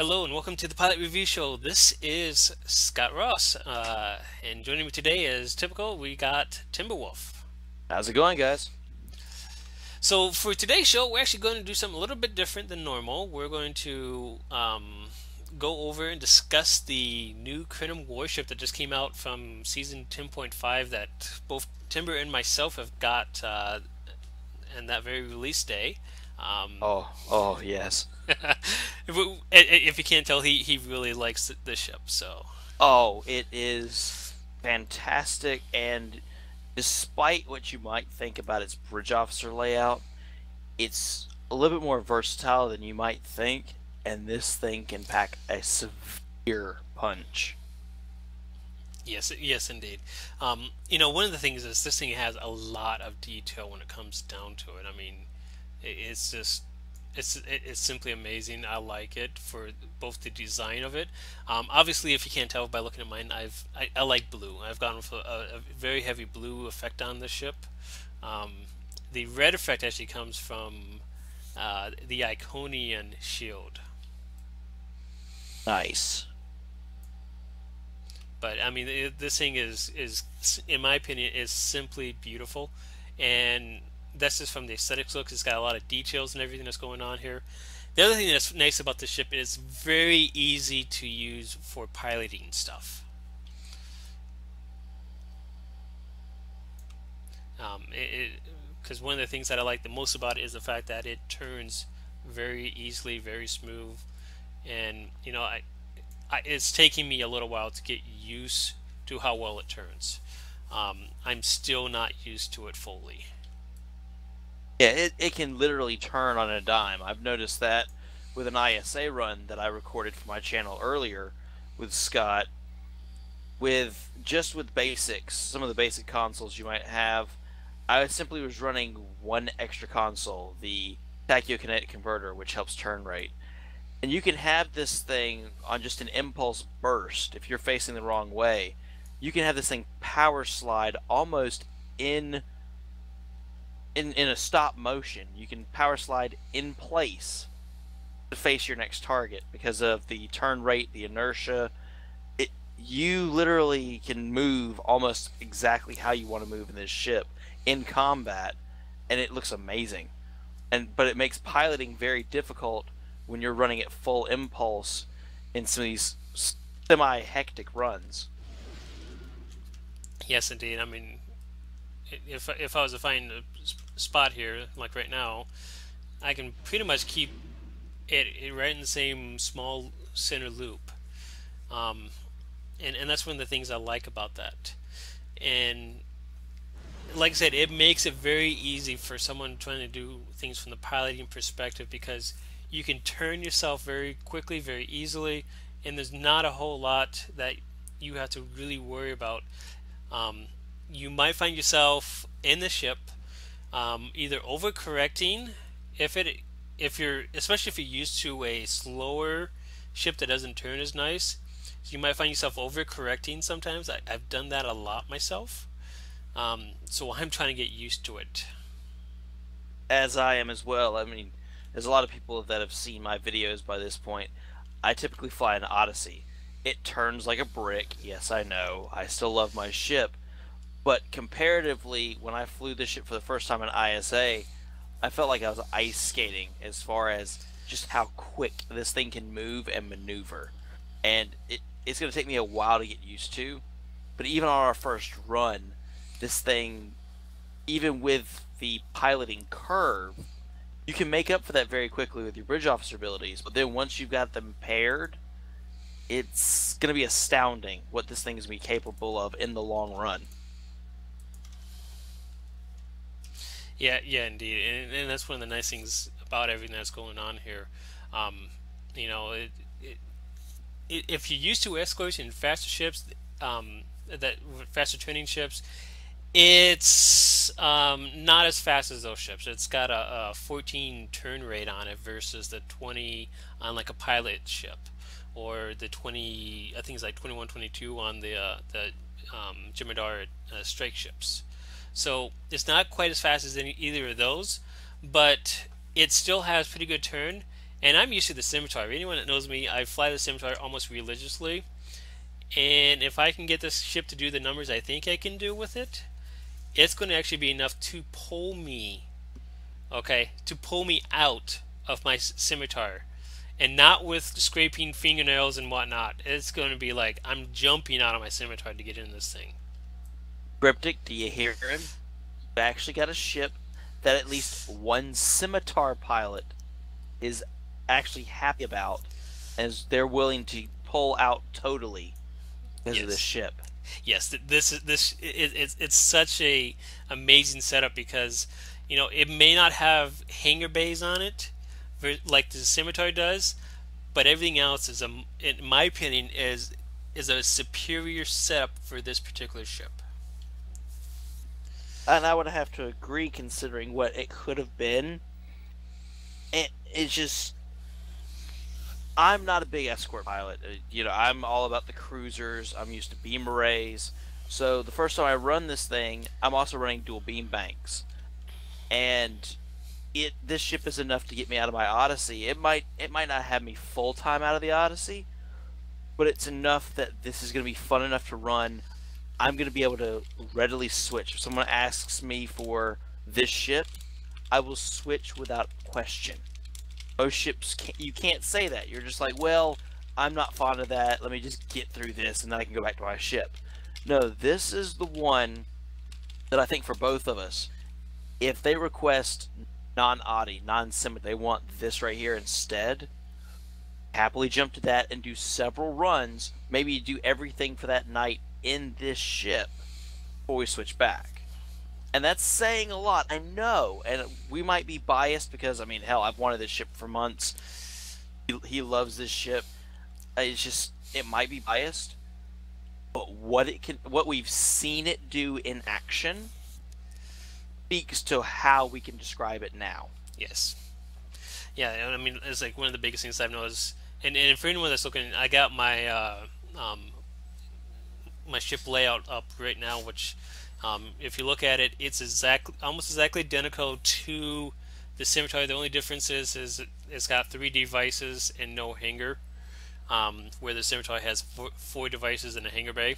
Hello and welcome to the Pilot Review Show. This is Scott Ross, and joining me today, as typical, we got Timberwolf. How's it going, guys? So for today's show, we're actually going to do something a little bit different than normal. We're going to go over and discuss the new Krenim warship that just came out from season 10.5 that both Timber and myself have got on that very release day. Um, Oh, yes. if you can't tell, he really likes the ship. So Oh, it is fantastic, and despite what you might think about its bridge officer layout, it's a little bit more versatile than you might think, and this thing can pack a severe punch. yes, yes, indeed. One of the things is this thing has a lot of detail when it comes down to it. I mean, it's just it's simply amazing. I like it for both the design of it. Obviously, if you can't tell by looking at mine, I like blue. I've gone with a very heavy blue effect on the ship. Um, the red effect actually comes from the Iconian shield. Nice. But I mean, this thing is in my opinion is simply beautiful, and that's just from the aesthetics look. It's got a lot of details and everything that's going on here. The other thing that's nice about this ship is very easy to use for piloting stuff. Because one of the things that I like the most about it is the fact that it turns very easily, very smooth, and it's taking me a little while to get used to how well it turns. I'm still not used to it fully. Yeah, it can literally turn on a dime. I've noticed that with an ISA run that I recorded for my channel earlier with Scott. With basics, some of the basic consoles you might have, I simply was running one extra console, the tachyokinetic converter, which helps turn rate. And you can have this thing on just an impulse burst if you're facing the wrong way. You can have this thing power slide almost in a stop motion. You can power slide in place to face your next target because of the turn rate, the inertia. You literally can move almost exactly how you want to move in this ship in combat, and it looks amazing. But it makes piloting very difficult when you're running at full impulse in some of these semi-hectic runs. Yes, indeed. I mean, if I was to find a spot here, like right now, I can pretty much keep it right in the same small center loop. Um, and that's one of the things I like about that. And like I said, it makes it very easy for someone trying to do things from the piloting perspective because you can turn yourself very quickly, very easily, and there's not a whole lot that you have to really worry about. Um, you might find yourself in the ship either overcorrecting if you're especially if you're used to a slower ship that doesn't turn as nice. So you might find yourself overcorrecting sometimes. I've done that a lot myself. So I'm trying to get used to it. As I am as well. I mean, there's a lot of people that have seen my videos by this point. I typically fly an Odyssey. It turns like a brick. Yes, I know. I still love my ship. But comparatively, when I flew this ship for the first time in ISA, I felt like I was ice skating as far as just how quick this thing can move and maneuver. And it's going to take me a while to get used to. But even on our first run, this thing, even with the piloting curve, you can make up for that very quickly with your bridge officer abilities. But then once you've got them paired, it's going to be astounding what this thing is going to be capable of in the long run. Yeah, yeah, indeed, and that's one of the nice things about everything that's going on here. Um, you know, if you're used to escorts and faster ships, that faster training ships, it's not as fast as those ships. It's got a 14 turn rate on it versus the 20 on like a pilot ship, or the 20. I think it's like 21, 22 on the Jemadar strike ships. So it's not quite as fast as either of those, but it still has pretty good turn, And I'm used to the scimitar. Anyone that knows me, I fly the scimitar almost religiously. And if I can get this ship to do the numbers I think I can do with it, it's going to actually be enough to pull me, okay, to pull me out of my scimitar. And not with scraping fingernails and whatnot. It's going to be like I'm jumping out of my scimitar to get in this thing. Cryptic, do you hear him? You actually got a ship that at least one scimitar pilot is actually happy about, as they're willing to pull out totally because of this Yes. ship. Yes, it's such a amazing setup because it may not have hangar bays on it like the scimitar does, but everything else is in my opinion is a superior setup for this particular ship. And I would have to agree, considering what it could have been. It's just, I'm not a big escort pilot. I'm all about the cruisers. I'm used to beam arrays. So the first time I run this thing, I'm also running dual beam banks, and this ship is enough to get me out of my Odyssey. It might not have me full time out of the Odyssey, but it's enough that this is going to be fun enough to run. I'm going to be able to readily switch. If someone asks me for this ship, I will switch without question. Most ships, you can't say that. You're just like, well, I'm not fond of that. Let me just get through this, and then I can go back to my ship. No, this is the one that I think for both of us, if they request non-Audi, non-Sim, they want this right here instead, happily jump to that and do several runs. Maybe do everything for that night in this ship before we switch back. And that's saying a lot, I know, and we might be biased because, I mean, hell, I've wanted this ship for months. He loves this ship. It's just, it might be biased, but what we've seen it do in action speaks to how we can describe it now. Yes. Yeah, I mean, it's like one of the biggest things I've noticed. And for anyone that's looking, I got my ship layout up right now, which if you look at it, it's almost exactly identical to the scimitar. The only difference is it's got 3 devices and no hanger, where the scimitar has four devices and a hanger bay.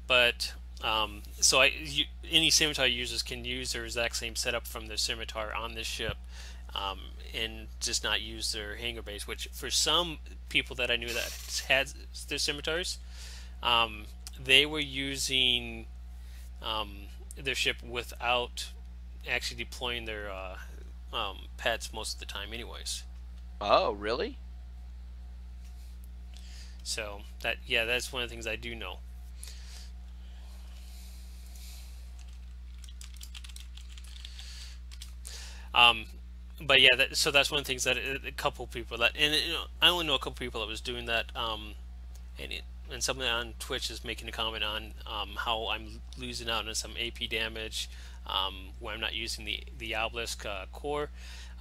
But any scimitar users can use their exact same setup from the scimitar on this ship, and just not use their hanger base. Which for some people that I knew that had their scimitars, they were using their ship without actually deploying their pets most of the time, anyways. Oh, really? So that's one of the things I do know. Um, but yeah, so that's one of the things that a couple people that, and I only know a couple people that was doing that. And someone on Twitch is making a comment on how I'm losing out on some AP damage when I'm not using the obelisk core.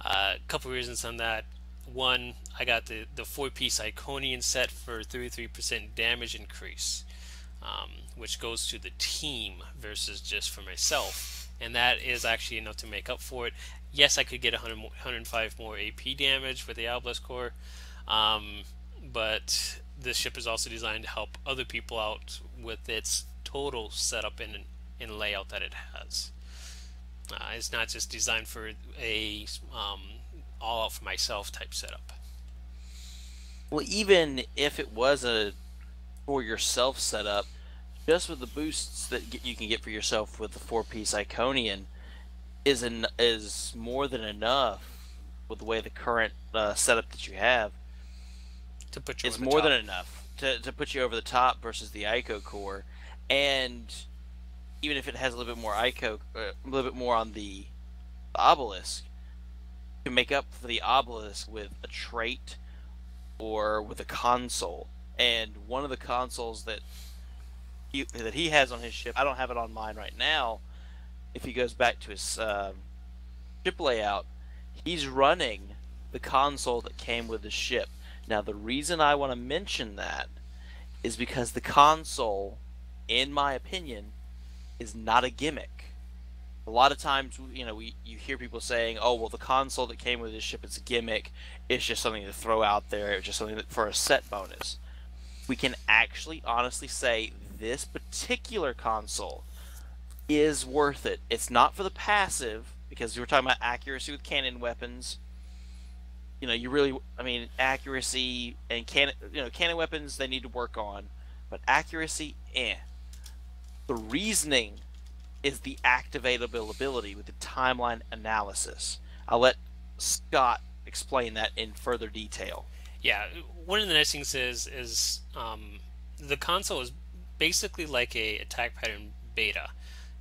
A couple reasons on that. One, I got the 4-piece Iconian set for 33% damage increase, which goes to the team versus just for myself, and that is actually enough to make up for it. Yes, I could get 105 more AP damage with the obelisk core, but this ship is also designed to help other people out with its total setup and layout that it has. It's not just designed for a all out for myself type setup. Well, even if it was a for yourself setup, just with the boosts that you can get for yourself with the 4-piece Iconian is more than enough with the way the current setup that you have. To put you It's over the more top. than enough to put you over the top versus the Ico core, and even if it has a little bit more Ico, a little bit more on the obelisk, you can make up for the obelisk with a trait or with a console. And one of the consoles that he has on his ship, I don't have it on mine right now. If he goes back to his ship layout, he's running the console that came with the ship. Now, the reason I want to mention that is because the console, in my opinion, is not a gimmick. A lot of times, you hear people saying, "Oh, well, the console that came with this ship is a gimmick. It's just something to throw out there. It's just something for a set bonus." We can actually honestly say this particular console is worth it. It's not for the passive because we were talking about accuracy with cannon weapons. You really, I mean, accuracy and cannon weapons they need to work on, but accuracy, eh. The reasoning is the activatable ability with the timeline analysis. I'll let Scott explain that in further detail. Yeah, one of the nice things is the console is basically like a attack pattern beta,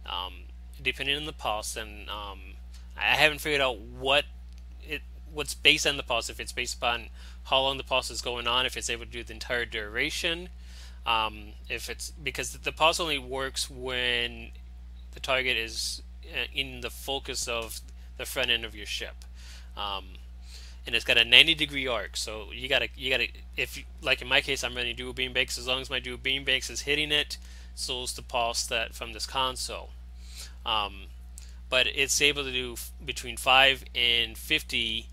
um, depending on the pulse. And I haven't figured out what's based on the pulse. If it's based upon how long the pulse is going on, if it's able to do the entire duration, if it's because the pulse only works when the target is in the focus of the front end of your ship. Um, and it's got a 90-degree arc. So you gotta if you, like in my case, I'm running dual beam bakes. As long as my dual beam bakes is hitting it, so is the pulse that from this console. Um, but it's able to do between 5 and 50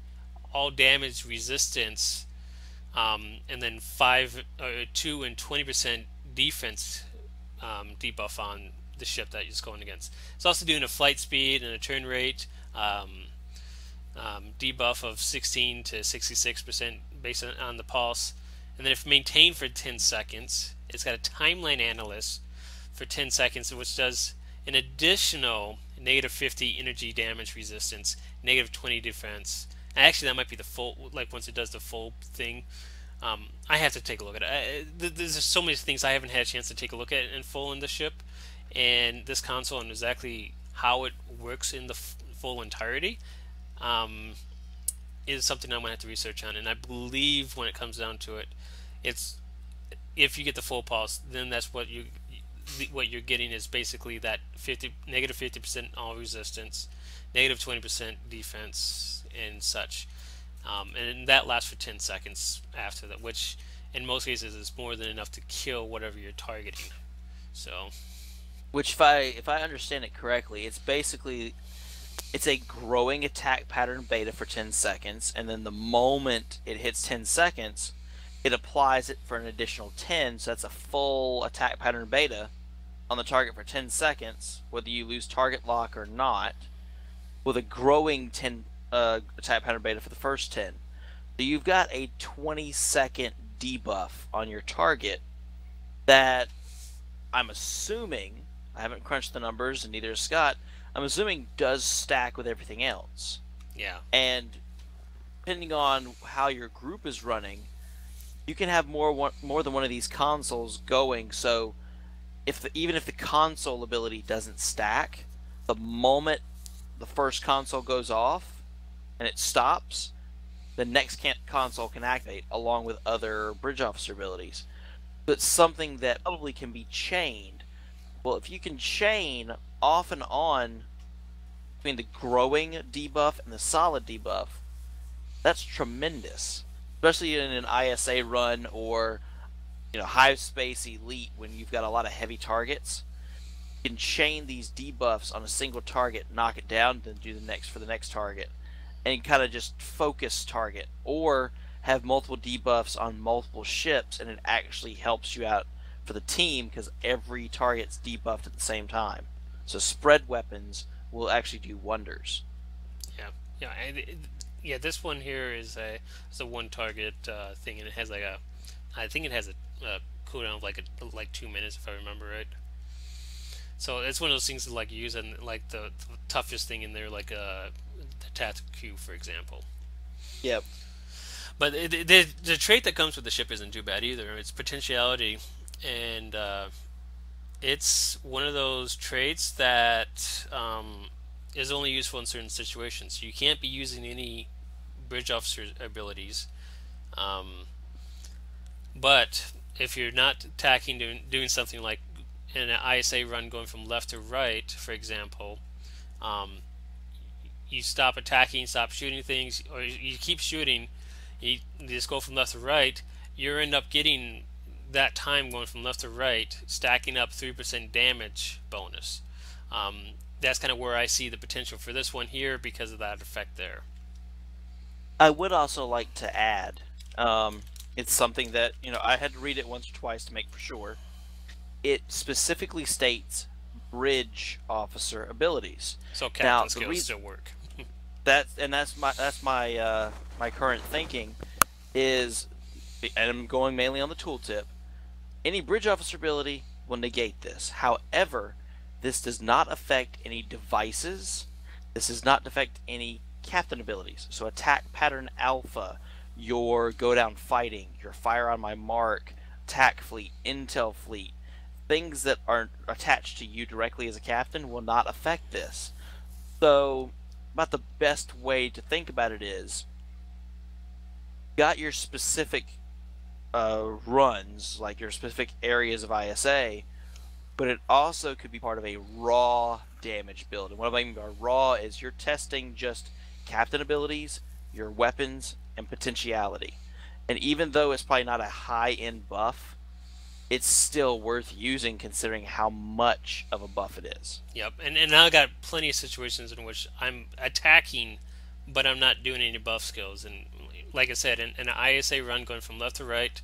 all damage resistance, and then 2 and 20% defense debuff on the ship that you're going against. It's also doing a flight speed and a turn rate. Debuff of 16 to 66% based on the pulse. And then if maintained for 10 seconds, it's got a timeline analyst for 10 seconds, which does an additional negative 50 energy damage resistance, negative 20 defense. And actually, that might be the full, like once it does the full thing. I have to take a look at it. There's just so many things I haven't had a chance to take a look at in full in the ship, and this console and exactly how it works in the full entirety. Um, is something I'm gonna have to research on, and I believe when it comes down to it, it's if you get the full pulse, then that's what you're getting is basically that 50% all resistance, negative 20% defense, and such, and that lasts for 10 seconds after that, which in most cases is more than enough to kill whatever you're targeting. So Which, if I understand it correctly, it's a growing attack pattern beta for 10 seconds, and then the moment it hits 10 seconds, it applies it for an additional 10, so that's a full attack pattern beta on the target for 10 seconds, whether you lose target lock or not, with a growing 10 attack pattern beta for the first 10. So you've got a 20-second debuff on your target that I'm assuming, I haven't crunched the numbers, and neither has Scott, I'm assuming does stack with everything else. yeah, And depending on how your group is running, you can have more than one of these consoles going. So even if the console ability doesn't stack, the moment the first console goes off and it stops, the next console can activate along with other bridge officer abilities. But something that probably can be chained. Well, if you can chain off and on between the growing debuff and the solid debuff, that's tremendous. Especially in an ISA run or Hive Space Elite when you've got a lot of heavy targets. You can chain these debuffs on a single target, knock it down, then do the next for the next target. And kind of just focus target. Or have multiple debuffs on multiple ships, and it actually helps you out for the team because every target's debuffed at the same time. So spread weapons will actually do wonders. yeah, yeah. Yeah, this one here is a one target thing, and it has I think it has a cooldown of like 2 minutes if I remember right. So it's one of those things that like use and like the toughest thing in there, like the tactical Q, for example. Yep. But the trait that comes with the ship isn't too bad either. It's potentiality, and it's one of those traits that is only useful in certain situations. You can't be using any bridge officer abilities, um, but if you're not attacking, doing something like in an ISA run going from left to right, for example, um, you stop attacking, stop shooting things, or you keep shooting, you just go from left to right, you end up getting that time going from left to right, stacking up 3% damage bonus. Um, that's kind of where I see the potential for this one here because of that effect there. I would also like to add, it's something that, I had to read it once or twice to make for sure. It specifically states bridge officer abilities. So Now, captain the skills reason still work. that's my current thinking is, and I'm going mainly on the tooltip. Any bridge officer ability will negate this. However, this does not affect any devices. This does not affect any captain abilities. So attack pattern alpha, your go down fighting, your fire on my mark, attack fleet, intel fleet, things that are attached to you directly as a captain will not affect this. So, about the best way to think about it is, got your specific runs, like your specific areas of ISA, but it also could be part of a raw damage build. And what I mean by raw is you're testing just captain abilities, your weapons, and potentiality. And even though it's probably not a high-end buff, it's still worth using considering how much of a buff it is. Yep, and now I got plenty of situations in which I'm attacking, but I'm not doing any buff skills. And like I said, in an ISA run going from left to right,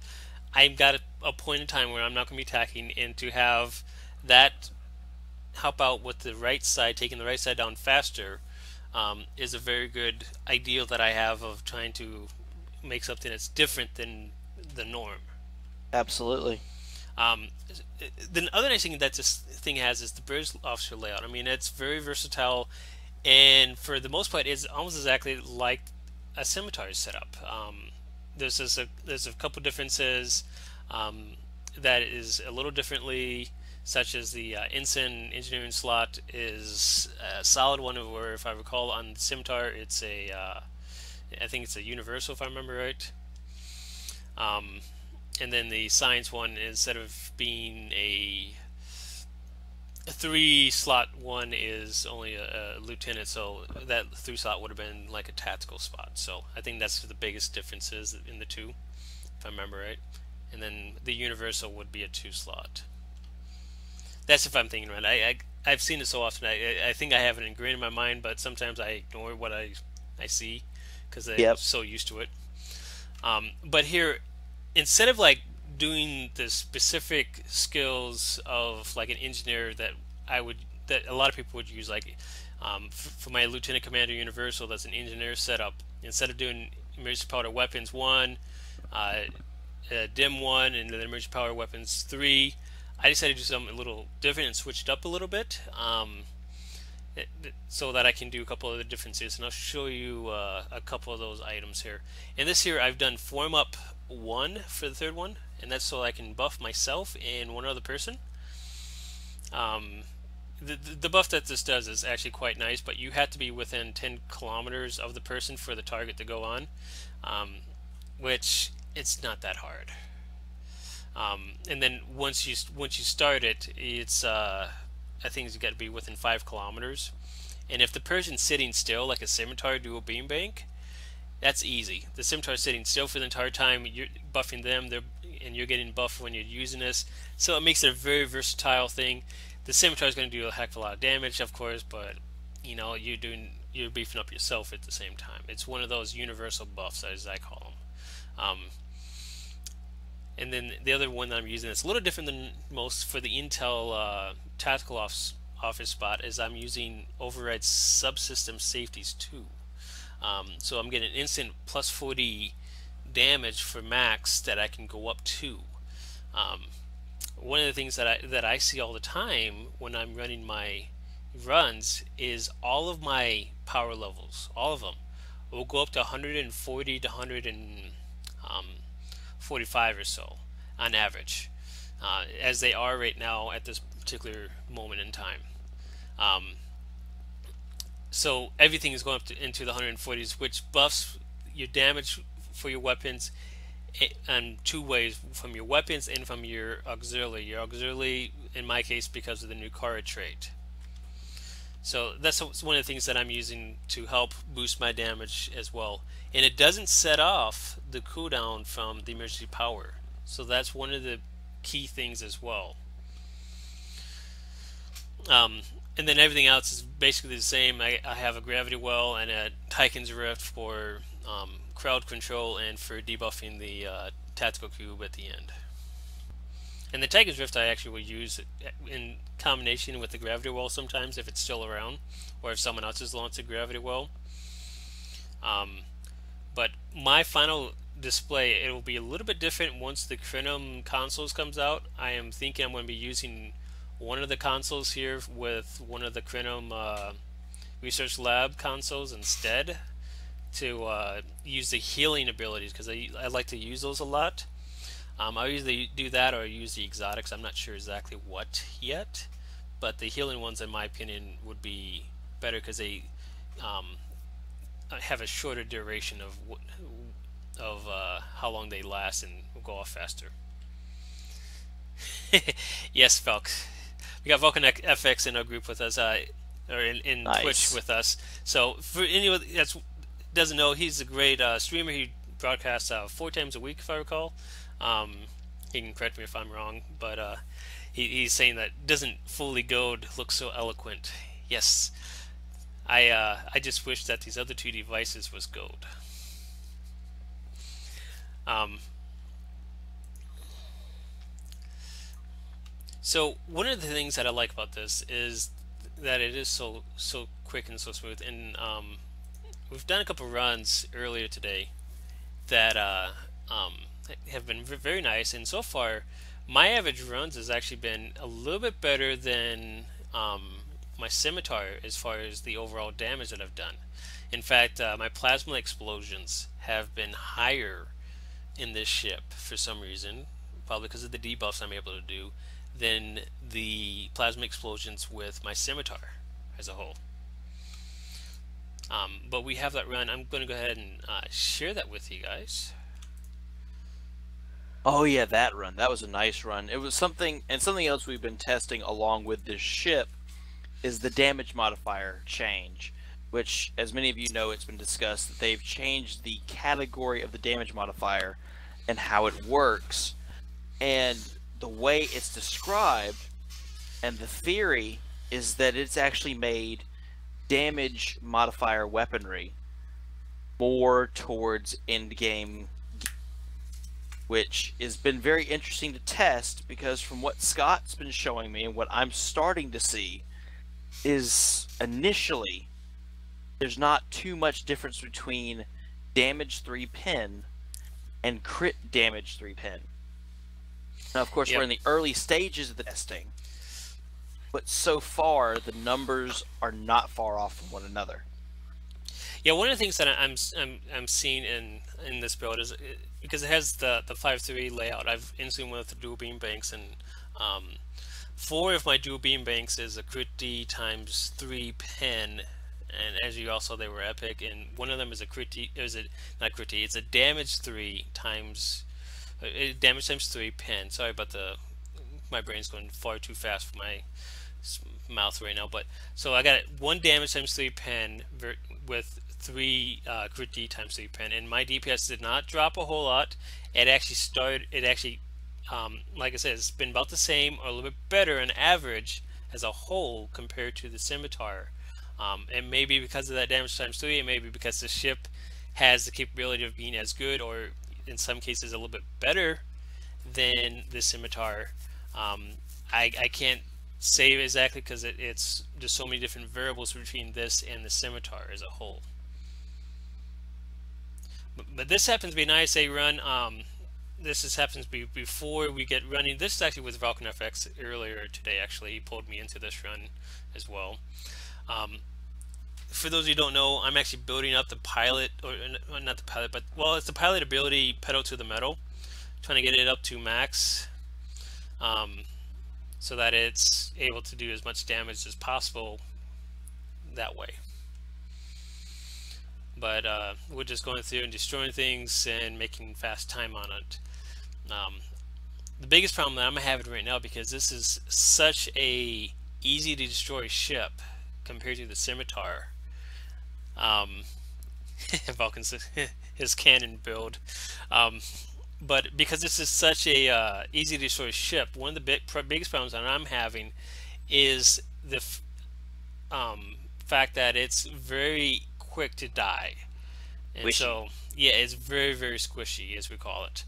I've got a point in time where I'm not going to be attacking, and to have that help out with the right side, taking the right side down faster, is a very good ideal that I have of trying to make something that's different than the norm. Absolutely. Um, the other nice thing that this thing has is the British officer layout. I mean, it's very versatile, and for the most part, it's almost exactly like a scimitar setup. There's a couple differences that is a little differently, such as the ensign engineering slot is a solid one, where if I recall on the scimitar, it's I think it's a universal if I remember right. Um, and then the science one, instead of being a three slot one, is only a lieutenant, so that three slot would have been like a tactical spot. So I think that's the biggest differences in the two, if I remember right. And then the universal would be a two slot. That's if I'm thinking right. I've seen it so often. I think I have it ingrained in my mind, but sometimes I ignore what I see because I'm Yep. so used to it. But here, instead of like doing the specific skills of like an engineer that a lot of people would use, like for my lieutenant commander universal, that's an engineer setup. Instead of doing emergency power weapons 1, uh, dim 1, and then emergency power weapons 3, I decided to do something a little different and switched up a little bit, so that I can do a couple of the differences. And I'll show you a couple of those items here. And this here, I've done form up 1 for the third one, and that's so I can buff myself and one other person. Um, the buff that this does is actually quite nice, but you have to be within 10 kilometers of the person for the target to go on, which it's not that hard. And then once you start it, it's I think you got to be within 5 kilometers. And if the person's sitting still, like a scimitar dual beam bank, that's easy. The scimitar sitting still for the entire time. You're buffing them, and you're getting buffed when you're using this. So it makes it a very versatile thing. The scimitar is going to do a heck of a lot of damage, of course, but you're beefing up yourself at the same time. It's one of those universal buffs, as I call them. And then the other one that I'm using that's a little different than most for the Intel tactical office spot is I'm using override subsystem safeties 2. So I'm getting instant plus 40 damage for max that I can go up to. One of the things that I see all the time when I'm running my runs is all of my power levels, all of them, will go up to 140 to 145 or so on average, as they are right now at this particular moment in time. So everything is going up into the 140s, which buffs your damage for your weapons in two ways: from your weapons and from your auxiliary. Your auxiliary, in my case, because of the new Kara trait. So that's one of the things that I'm using to help boost my damage as well. And it doesn't set off the cooldown from the emergency power. So that's one of the key things as well. and then everything else is basically the same. I have a gravity well and a Tychon's Rift for crowd control and for debuffing the tactical cube at the end. And the Tychon's Rift I actually will use in combination with the gravity well sometimes if it's still around, or if someone else has launched a gravity well. Um, but my final display, it will be a little bit different once the Krenim consoles comes out. I am thinking I'm going to be using one of the consoles here with one of the Krenim Research Lab consoles instead to use the healing abilities, because I like to use those a lot. I usually do that or use the exotics. I'm not sure exactly what yet, but the healing ones, in my opinion, would be better because they have a shorter duration of how long they last and will go off faster. Yes, Falk. We got Vulcan FX in our group with us, or in Twitch Nice. with us. So for anyone that doesn't know, he's a great streamer. He broadcasts 4 times a week, if I recall. Um, he can correct me if I'm wrong, but he's saying that doesn't fully goad look so eloquent. Yes, I just wish that these other two devices was gold. Um, so one of the things that I like about this is that it is so quick and so smooth. And we've done a couple runs earlier today that um, have been very nice. And so far, my average runs has actually been a little bit better than my scimitar as far as the overall damage that I've done. In fact, my plasma explosions have been higher in this ship for some reason, probably because of the debuffs I'm able to do, than the plasma explosions with my scimitar as a whole. But we have that run. I'm going to go ahead and share that with you guys. Oh yeah, that run. That was a nice run. It was something, and something else we've been testing along with this ship is the damage modifier change, which, as many of you know, it's been discussed that they've changed the category of the damage modifier and how it works, and the way it's described, and the theory is that it's actually made damage modifier weaponry more towards end game, which has been very interesting to test because from what Scott's been showing me and what I'm starting to see is initially there's not too much difference between damage 3 pin and crit damage 3 pin. Now, of course, we're Yep. in the early stages of the testing, but so far the numbers are not far off from one another. Yeah, one of the things that I'm seeing in this build is because it has the 5-3 layout. I've instantly went with the dual beam banks, and 4 of my dual beam banks is a crit D times 3 pen, and as you also they were epic. And one of them is a crit D, is it not crit D? It's a damage 3 times damage times 3 pen. Sorry about my brain's going far too fast for my mouth right now. But so I got 1 damage times 3 pen with 3 crit D times 3 pen, and my DPS did not drop a whole lot. It actually started. It actually, like I said, it's been about the same or a little bit better on average as a whole compared to the scimitar. It may be because of that damage times 3. It may be because the ship has the capability of being as good, or in some cases, a little bit better than the scimitar. I can't say exactly because it's just so many different variables between this and the scimitar as a whole. But this happens to be an ISA run. This just happens to be before we get running. This is actually with Vulcan FX earlier today. Actually, he pulled me into this run as well. For those of you who don't know, I'm actually building up the pilot, or not the pilot, but well, it's the pilot ability pedal to the metal, trying to get it up to max, so that it's able to do as much damage as possible that way. But we're just going through and destroying things and making fast time on it. The biggest problem that I'm having right now, because this is such a easy to destroy ship compared to the scimitar, Vulcan's his cannon build, but because this is such a easy to destroy ship, one of the biggest problems that I'm having is fact that it's very quick to die. And Wishy. so, yeah, it's very, very squishy, as we call it.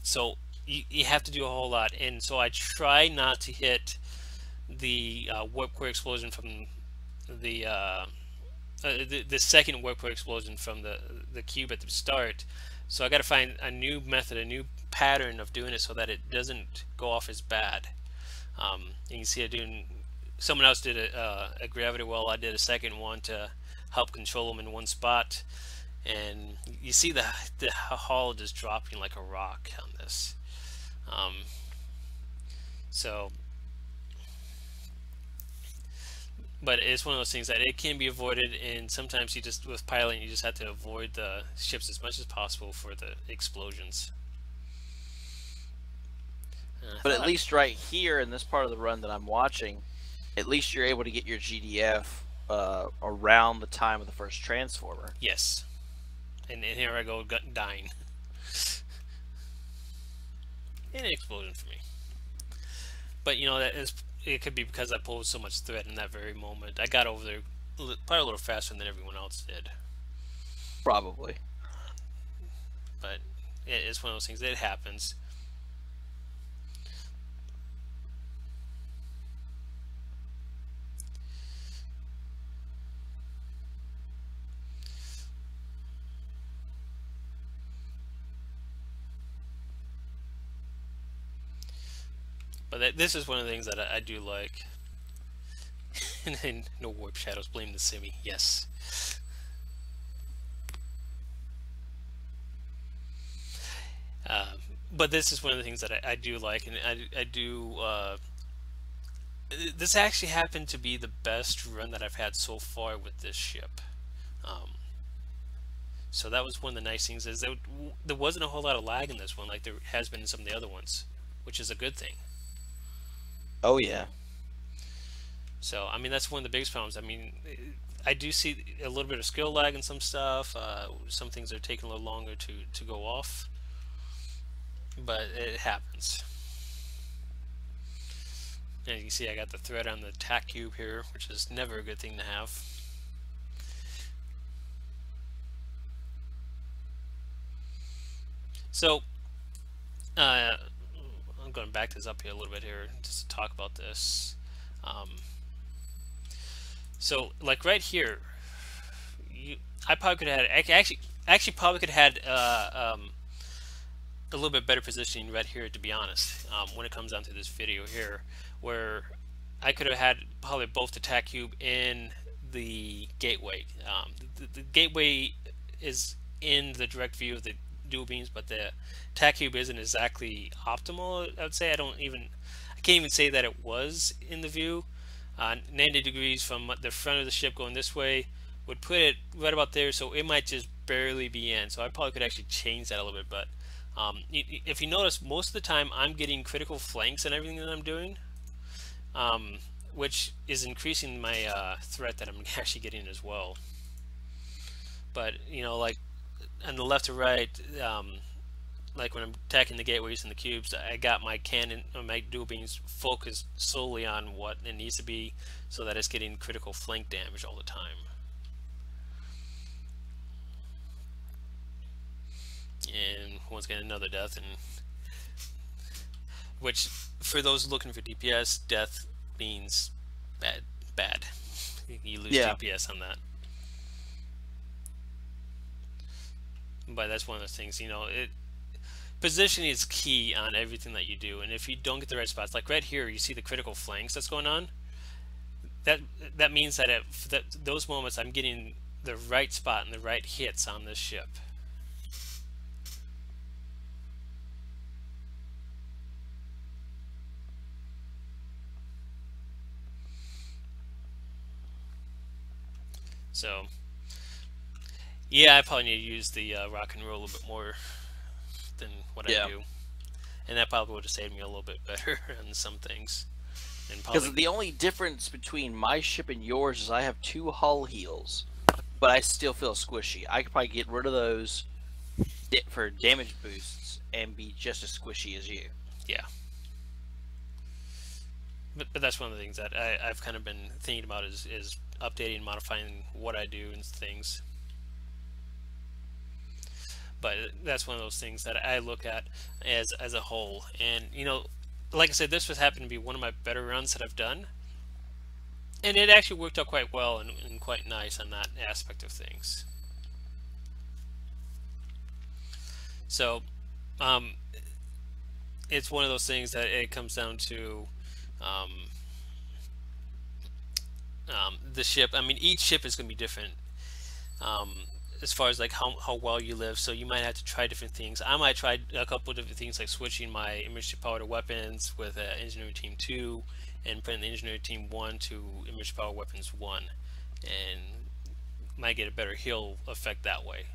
So you have to do a whole lot. And so I try not to hit the warp core explosion from the, the second warp core explosion from the cube at the start. So I got to find a new method, a new pattern of doing it so that it doesn't go off as bad. You can see it doing. Someone else did a gravity well. I did a second one to help control them in one spot, and you see the hull just dropping like a rock on this. Um, so, but it's one of those things that it can be avoided, and sometimes you just with piloting you just have to avoid the ships as much as possible for the explosions. I But at thought, least right here in this part of the run that I'm watching, at least you're able to get your GDF around the time of the first transformer. yes, and here I go dying. An explosion for me. But you know that is it could be because I pulled so much thread in that very moment. I got over there probably a little faster than everyone else did. Probably. But it's one of those things. It happens. But this is one of the things that I do like. And then no warp shadows. Blame the simi. Yes. Uh, but this is one of the things that I do like, and I do. This actually happened to be the best run that I've had so far with this ship. Um, so that was one of the nice things is there wasn't a whole lot of lag in this one like there has been in some of the other ones, which is a good thing. Oh yeah. So I mean that's one of the biggest problems. I mean I do see a little bit of skill lag in some stuff. Some things are taking a little longer to go off, but it happens. And you can see I got the thread on the tack cube here, which is never a good thing to have. So, I'm going to back this up here a little bit here just to talk about this. So, like right here, I probably could have had actually probably could have had a little bit better positioning right here, to be honest. When it comes down to this video here, where I could have had probably both the tack cube and the gateway. The gateway is in the direct view of the dual beams, but the tack cube isn't exactly optimal. I would say I can't even say that it was in the view. 90 degrees from the front of the ship going this way would put it right about there, so it might just barely be in. So I probably could actually change that a little bit, but if you notice, most of the time I'm getting critical flanks and everything that I'm doing, which is increasing my threat that I'm actually getting as well. But you know, like on the left to right, like when I'm attacking the gateways and the cubes, I got my cannon, my dual beams focused solely on what it needs to be, so that it's getting critical flank damage all the time. And once again, another death, and which for those looking for DPS, death means bad. You lose DPS on that. But that's one of those things, you know, positioning is key on everything that you do, and if you don't get the right spots, like right here, you see the critical flanks that's going on. That means that those moments I'm getting the right spot and the right hits on this ship. So, yeah, I probably need to use the rock and roll a little bit more than what I do, and that probably would have saved me a little bit better on some things. Because the only difference between my ship and yours is I have 2 hull heals, but I still feel squishy. I could probably get rid of those for damage boosts and be just as squishy as you. Yeah. but that's one of the things that I've kind of been thinking about is updating, modifying what I do and things. But that's one of those things that I look at as a whole. And like I said, this was happened to be one of my better runs that I've done, and it actually worked out quite well and quite nice on that aspect of things. So um, it's one of those things that it comes down to um, the ship. I mean, each ship is going to be different um, as far as like how well you live. So you might have to try different things. I might try a couple of different things, like switching my emergency powered weapons with engineering team 2 and putting the engineering team 1 to emergency powered weapons 1, and might get a better heal effect that way.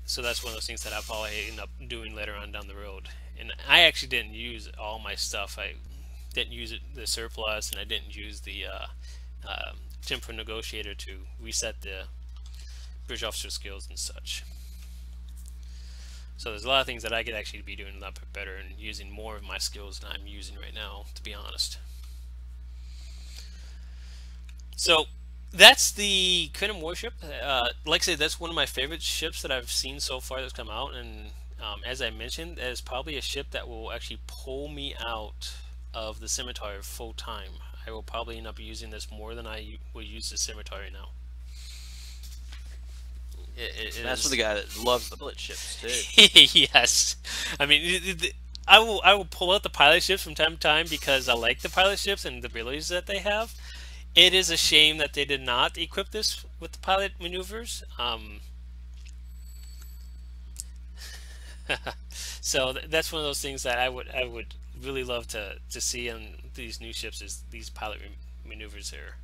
So that's one of those things that I'll probably end up doing later on down the road. And I actually didn't use all my stuff. I didn't use the surplus, and I didn't use the temper negotiator to reset the bridge officer skills and such. So there's a lot of things that I could actually be doing a lot better and using more of my skills than I'm using right now, to be honest. So that's the Krenim warship. Like I said, that's one of my favorite ships that I've seen so far that's come out, and as I mentioned, that is probably a ship that will actually pull me out of the Scimitar full time. I will probably end up using this more than I will use the Scimitar now. That's for the guy that loves the bullet ships too. Yes, I mean, I will pull out the pilot ships from time to time because I like the pilot ships and the abilities that they have. It is a shame that they did not equip this with the pilot maneuvers. So that's one of those things that I would really love to see on these new ships, is these pilot maneuvers here.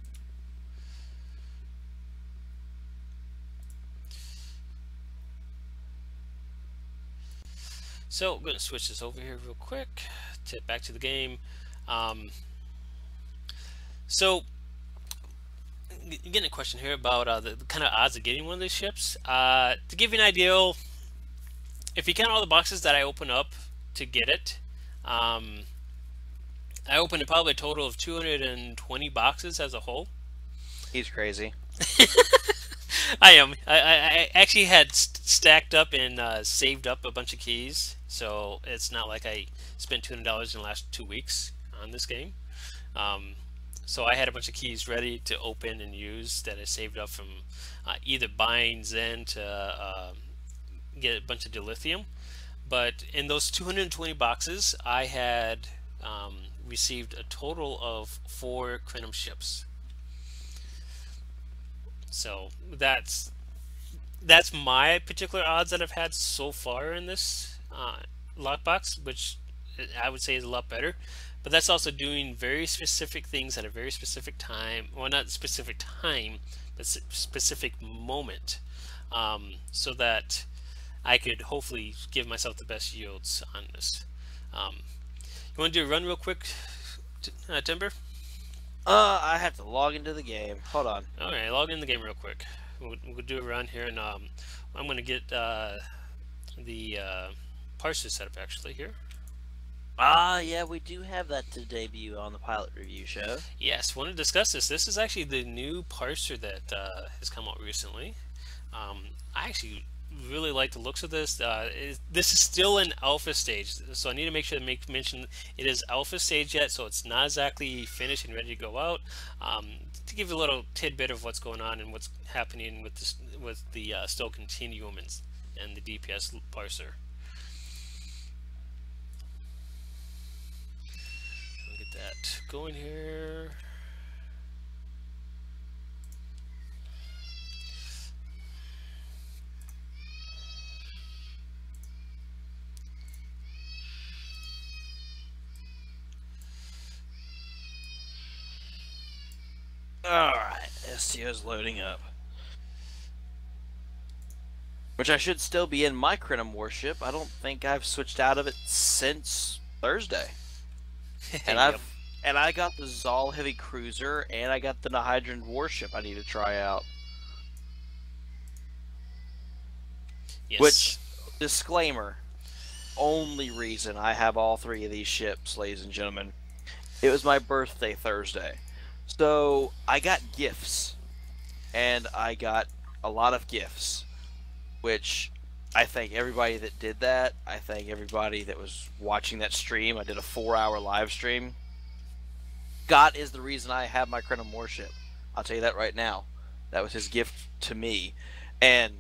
So I'm going to switch this over here real quick, tip back to the game. Um, so getting a question here about the kind of odds of getting one of these ships. To give you an idea, if you count all the boxes that I open up to get it, I opened probably a total of 220 boxes as a whole. He's crazy. I am. I actually had stacked up and saved up a bunch of keys, so it's not like I spent $200 in the last 2 weeks on this game. Um, so I had a bunch of keys ready to open and use that I saved up from either buying Zen to get a bunch of dilithium. But in those 220 boxes, I had received a total of 4 Krenim ships. So that's my particular odds that I've had so far in this lockbox, which I would say is a lot better. But that's also doing very specific things at a very specific time. Well, not specific time, but specific moment, so that I could hopefully give myself the best yields on this. You want to do a run real quick, Timber? I have to log into the game. Hold on. All right, log in the game real quick. We'll do a run here, and I'm going to get the parser set up actually here. Yeah, we do have that to debut on the pilot review show. Yes, want to discuss this. This is actually the new parser that has come out recently. I actually really like the looks of this. This is still in alpha stage, so I need to make sure to make mention it is alpha stage yet, so it's not exactly finished and ready to go out. To give you a little tidbit of what's going on and what's happening with this, with the still continuum and the DPS parser. I'll get that going here. Alright, STO's loading up. Which I should still be in my Krenim warship. I don't think I've switched out of it since Thursday. And Yep. I got the Zahl heavy cruiser, and I got the Nihydron warship I need to try out. Yes. Which, disclaimer, only reason I have all 3 of these ships, ladies and gentlemen, It was my birthday Thursday. So I got gifts, and I got a lot of gifts, which I thank everybody that did that. I thank everybody that was watching that stream. I did a 4-hour live stream. God is the reason I have my Krenim warship. I'll tell you that right now. That was his gift to me. And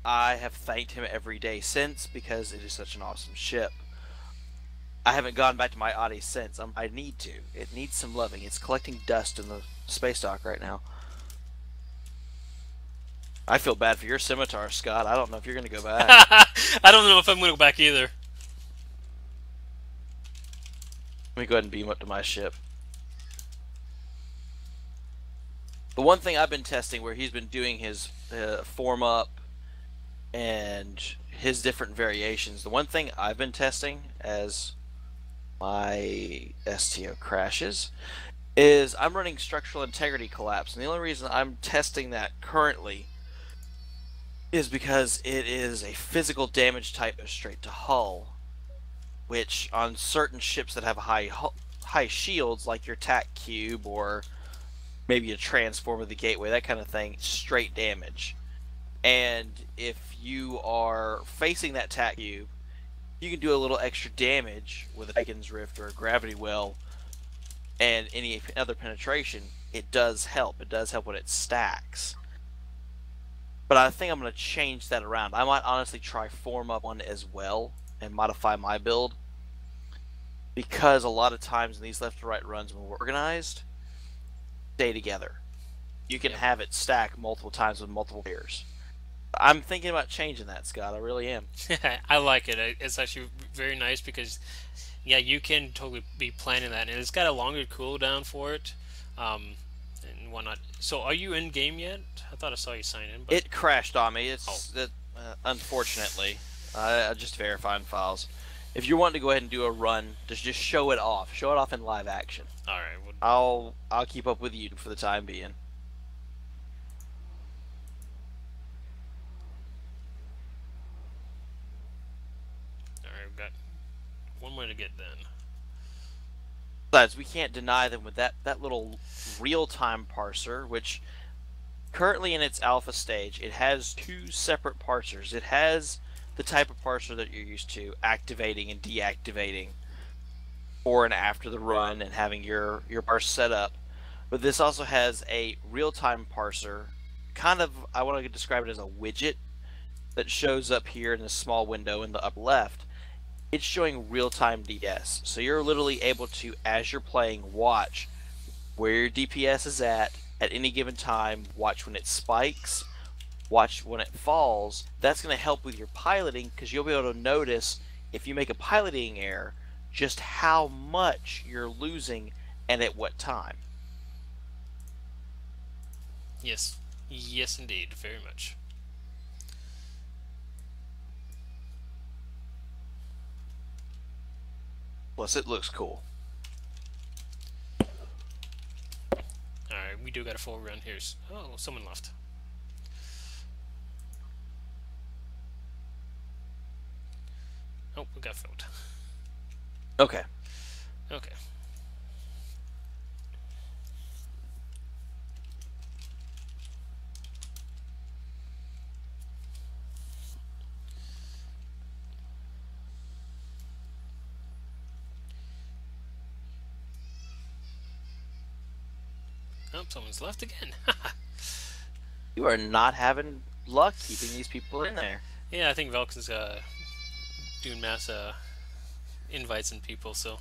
I have thanked him every day since because it is such an awesome ship. I haven't gone back to my Audi since. I need to. It needs some loving. It's collecting dust in the space dock right now. I feel bad for your scimitar, Scott. I don't know if you're going to go back. I don't know if I'm going to go back either. Let me go ahead and beam up to my ship. The one thing I've been testing where he's been doing his form up and his different variations, the one thing I've been testing as my STO crashes is I'm running structural integrity collapse. And the only reason I'm testing that currently is because it is a physical damage type of straight to hull, which on certain ships that have high shields, like your TAC cube or maybe a transform of the gateway, that kind of thing, straight damage. And if you are facing that TAC cube, you can do a little extra damage with a Titan's Rift or a Gravity Well and any other penetration. It does help. It does help when it stacks. But I think I'm going to change that around. I might honestly try form up one as well and modify my build, because a lot of times in these left to right runs when we're organized, stay together. You can have it stack multiple times with multiple players. I'm thinking about changing that, Scott. I really am. I like it. It's actually very nice because, yeah, you can totally be planning that, and it's got a longer cooldown for it, and whatnot. So, are you in game yet? I thought I saw you sign in. But... It crashed on me. Unfortunately, just verifying files. If you're wanting to go ahead and do a run, just show it off. Show it off in live action. All right. Well, I'll keep up with you for the time being. We've got one more to get then. Besides, we can't deny them with that little real-time parser, which currently in its alpha stage, it has 2 separate parsers. It has the type of parser that you're used to, activating and deactivating before and after the run and having your parse set up. But this also has a real-time parser, kind of, I want to describe it as a widget that shows up here in this small window in the upper left. It's showing real-time DS. So you're literally able to, as you're playing, watch where your DPS is at any given time, watch when it spikes, watch when it falls. That's going to help with your piloting, because you'll be able to notice if you make a piloting error just how much you're losing and at what time. Yes. Yes, indeed. Very much. Plus, it looks cool. Alright, we do got a full run here. Oh, someone left. Oh, we got filled. Okay. Okay. Oh, someone's left again. You are not having luck keeping these people in there. Yeah, I think Velkin's doing mass invites and people, so.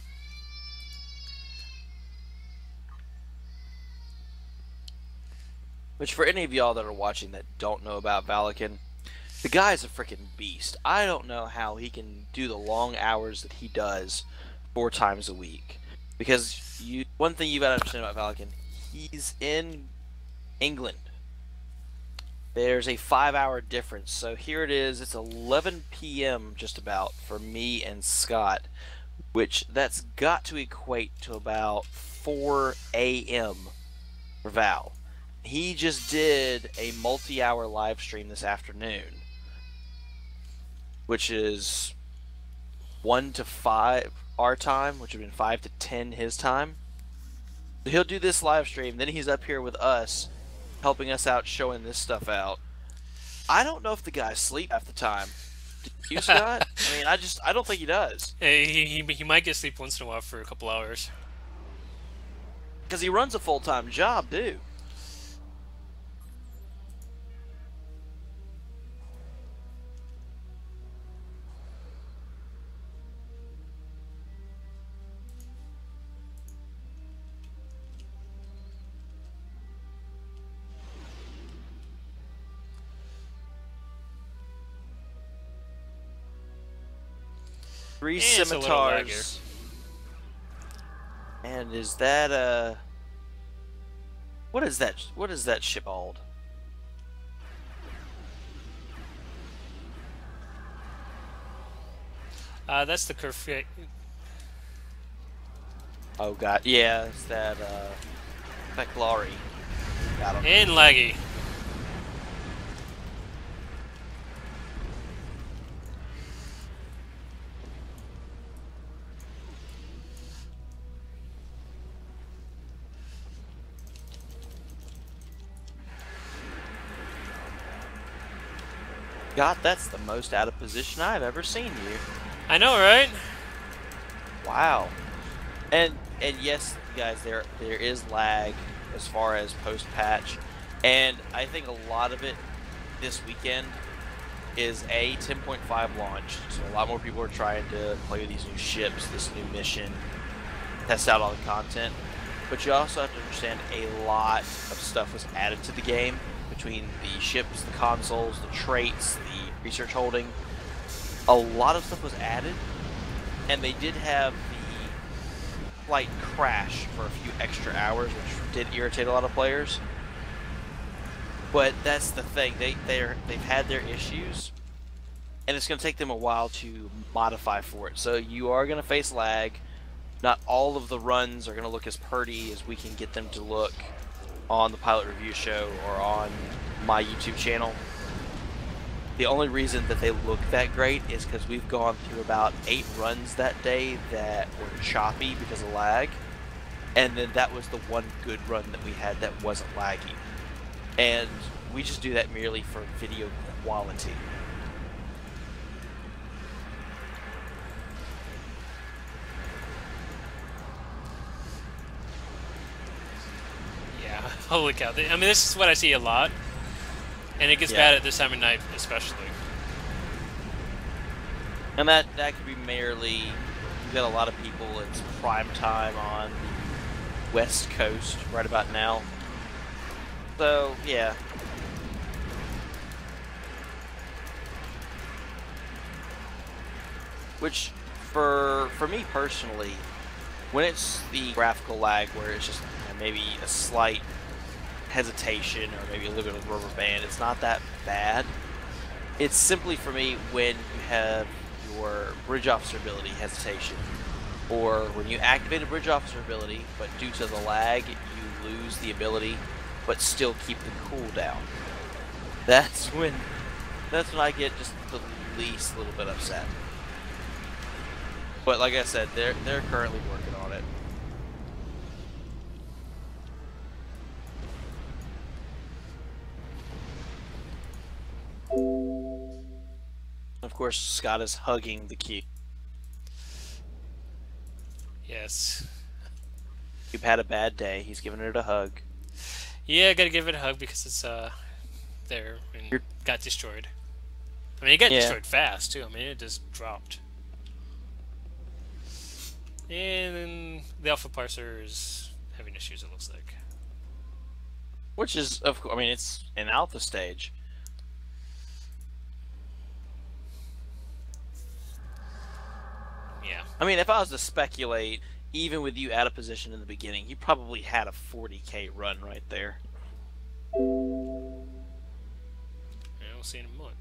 Which, for any of y'all that are watching that don't know about Valican, the guy's a freaking beast. I don't know how he can do the long hours that he does 4 times a week. Because one thing you gotta understand about Valican, he's in England. There's a 5-hour difference. So here it is. It's 11 p.m. just about for me and Scott, which that's got to equate to about 4 a.m. for Val. He just did a multi-hour live stream this afternoon, which is 1 to 5. our time, which would have been 5 to 10 his time. So he'll do this live stream, then he's up here with us, helping us out, showing this stuff out. I don't know if the guy sleep half the time. Do you, Scott? I mean, I don't think he does. He might get sleep once in a while for a couple hours. Because he runs a full-time job, too. Three scimitars. And is that what is that? What is that ship called? That's the curve. Oh god, yeah, it's that glory. Got him. And laggy. God, that's the most out of position I've ever seen you. I know, right? Wow. And yes, guys, there is lag as far as post-patch, and I think a lot of it this weekend is a 10.5 launch. So a lot more people are trying to play with these new ships, this new mission, test out all the content. But you also have to understand a lot of stuff was added to the game between the ships, the consoles, the traits, the research holding. A lot of stuff was added, and they did have the flight crash for a few extra hours, which did irritate a lot of players. But that's the thing, they've had their issues, and it's going to take them a while to modify for it. So you are going to face lag. Not all of the runs are going to look as pretty as we can get them to look on the Pilot Review Show or on my YouTube channel. The only reason that they look that great is because we've gone through about 8 runs that day that were choppy because of lag, and then that was the one good run that we had that wasn't laggy. And we just do that merely for video quality. Yeah, holy cow. I mean, this is what I see a lot. And it gets bad at this time of night, especially. And that could be merely, you've got a lot of people, it's prime time on the West Coast right about now. So, yeah. Which, for me personally, when it's the graphical lag where it's just maybe a slight hesitation or maybe a little bit of rubber band, it's not that bad. It's simply for me when you have your bridge officer ability hesitation, or when you activate a bridge officer ability but due to the lag you lose the ability but still keep the cooldown. That's when I get just the least little bit upset. But like I said, they're currently working on it. Of course, Scott is hugging the cube. Yes. Cube had a bad day. He's giving it a hug. Yeah, I gotta give it a hug because it's there and got destroyed. I mean, it got destroyed fast too. I mean, it just dropped. And then the alpha parser is having issues, it looks like. Which is, of course, I mean, it's an alpha stage. Yeah. I mean, if I was to speculate, even with you out of position in the beginning, you probably had a 40k run right there. Yeah, we'll see in a moment.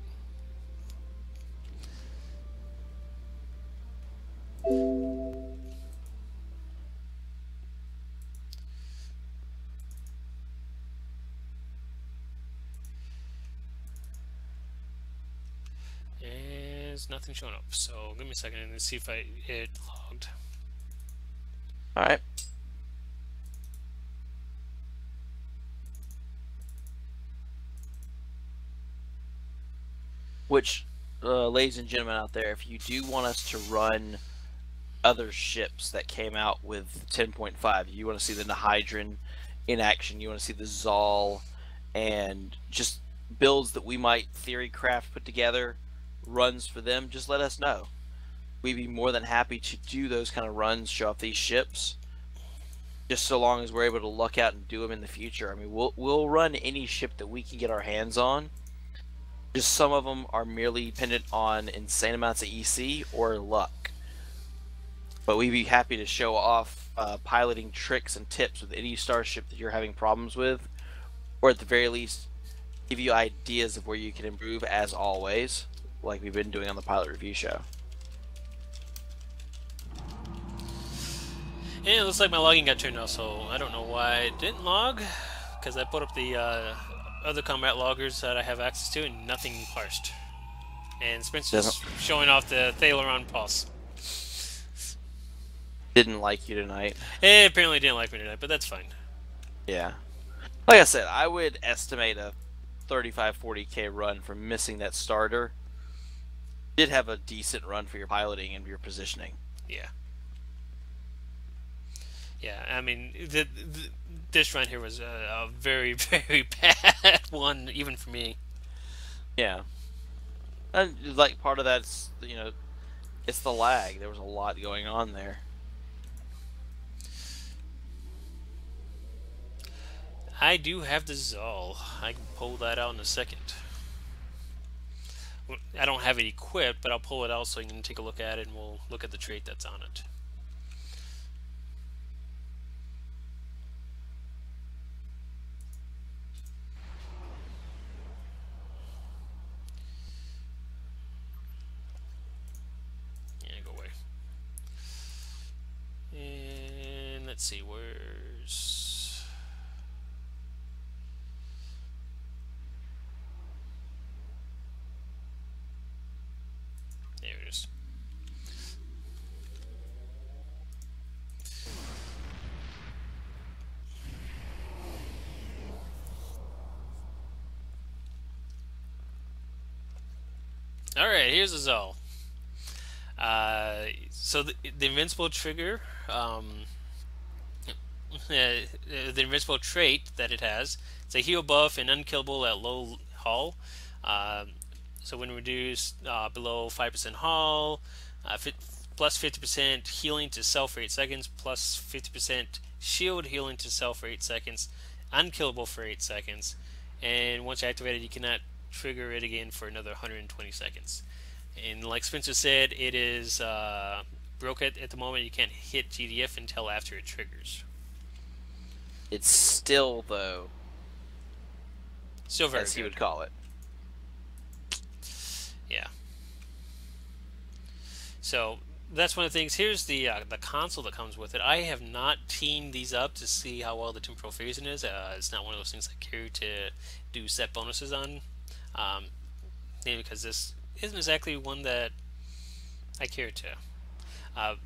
There's nothing showing up, so give me a second and see if it logged. All right. Which, ladies and gentlemen out there, if you do want us to run other ships that came out with 10.5, you want to see the Nihydron in action, you want to see the Zahl, and just builds that we might theory craft, put together, runs for them, just let us know. We'd be more than happy to do those kind of runs, show off these ships, just so long as we're able to luck out and do them in the future. I mean, we'll run any ship that we can get our hands on. Just some of them are merely dependent on insane amounts of EC or luck. But we'd be happy to show off piloting tricks and tips with any starship that you're having problems with, or at the very least, give you ideas of where you can improve, as always, like we've been doing on the pilot review show. And it looks like my logging got turned off, so I don't know why it didn't log, because I put up the other combat loggers that I have access to, and nothing parsed. And Spencer's showing off the Thaleron pulse. Didn't like you tonight. It apparently didn't like me tonight, but that's fine. Yeah. Like I said, I would estimate a 35-40k run for missing that starter. Did have a decent run for your piloting and your positioning. Yeah. Yeah, I mean, this run here was a very, very bad one, even for me. Yeah. And, like, part of that's, it's the lag. There was a lot going on there. I do have the Zahl. I can pull that out in a second. I don't have it equipped, but I'll pull it out so you can take a look at it, and we'll look at the trait that's on it. And let's see, where's... There it is. Alright, here's the Zahl. So the Invincible trigger, the Invincible trait that it has, it's a heal buff and unkillable at low hull. So when reduced below 5% hull, plus 50% healing to self for 8 seconds, plus 50% shield healing to self for 8 seconds, unkillable for 8 seconds, and once you activate it, you cannot trigger it again for another 120 seconds. And like Spencer said, it is broke at the moment. You can't hit GDF until after it triggers. It's still, though, still very as good. He would call it. Yeah. So that's one of the things. Here's the console that comes with it. I have not teamed these up to see how well the temporal phasing is. It's not one of those things I care to do set bonuses on, maybe because this isn't exactly one that I care to.